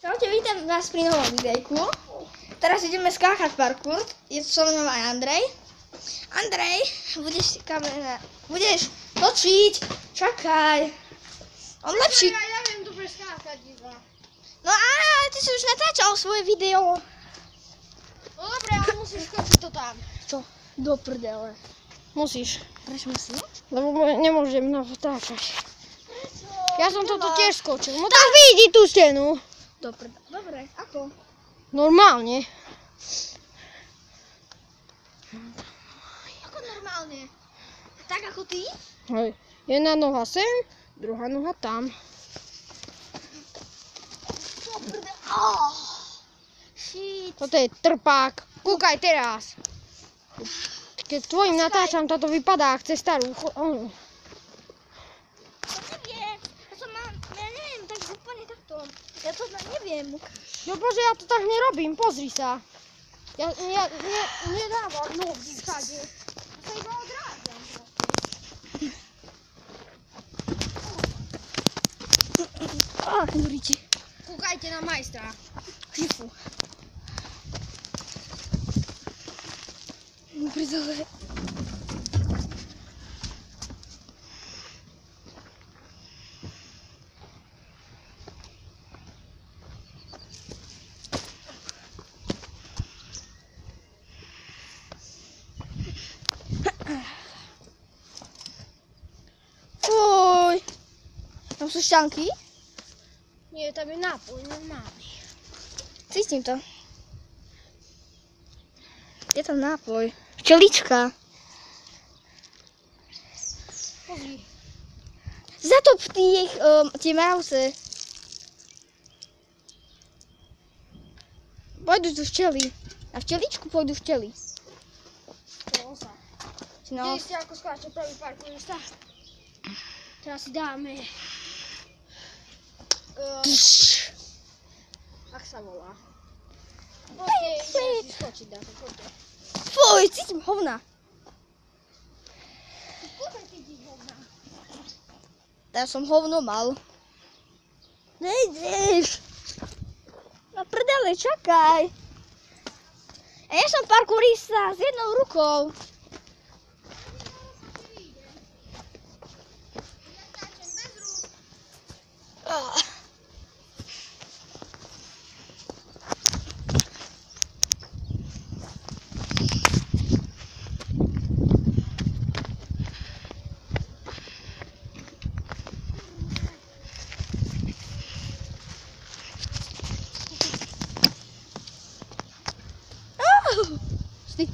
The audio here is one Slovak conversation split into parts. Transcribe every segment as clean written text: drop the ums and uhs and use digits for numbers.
Čaute, vítam vás pri novom videjku. Teraz ideme skákať parkour. Je tu so mnou aj Andrej. Andrej, budeš točiť. Čakaj. On lepší. Ja viem dobre skákať iba. No a ty si už natáčal svoje video. No dobre, ale musíš skočiť to tam. Čo? Do prdele. Musíš. Prečo musím? Lebo nemôžem natáčať. Prečo? Ja som toto tiež skočil. No tak vidí tú stenu. Do prdele. Dobre, ako? Normálne. Ako normálne? Tak ako ty? Hej. Jedna noha sem, druhá noha tam. Do prdele. Oh. Shit. Toto je trpák. Kúkaj teraz. Keď tvojim natáčam, toto vypadá cez starú. Ja neviem, tak úplne takto. Ja to neviem. No bože, ja to tak nerobím, pozri sa. Ja nedávam nohy všade. Ja sa iba odrážam. Juriči. Kúkajte na majstra. Žifu. Pridole. Fuj. Tam sú šťanky? Nie, tam je nápoj normálny. Cítim to. Je tam nápoj. Včelička. Pozri. Zatop tie mravce. Pôjdu tu včely. Na včeličku pôjdu včely. No. Vidíte, ako skáče prvý parkourista? Teraz si dáme... Ak sa volá. Poďte, ideme si skočiť na to, poďte. Fuj, cítim hovna. Kúkaj ty hovna. Ja som hovno mal. Nejdeš. Na prdele, čakaj. Ja som parkourista s jednou rukou. Stý.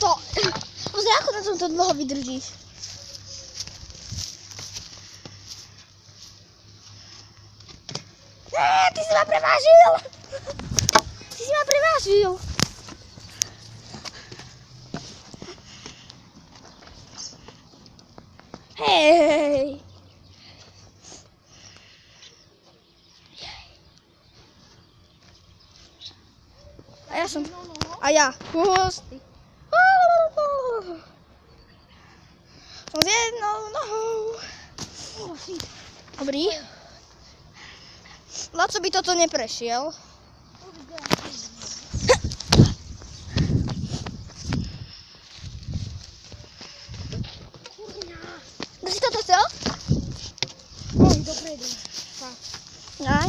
To. Pozri, ako na tomto dlho vydržíš. Ty si ma prevážil! Ty si ma prevážil! Hej! A ja. Pusty. Som s jednou nohou. Dobrý. Laco by toto neprešiel. Kto si toto chcel? Poď dopredu. Aj.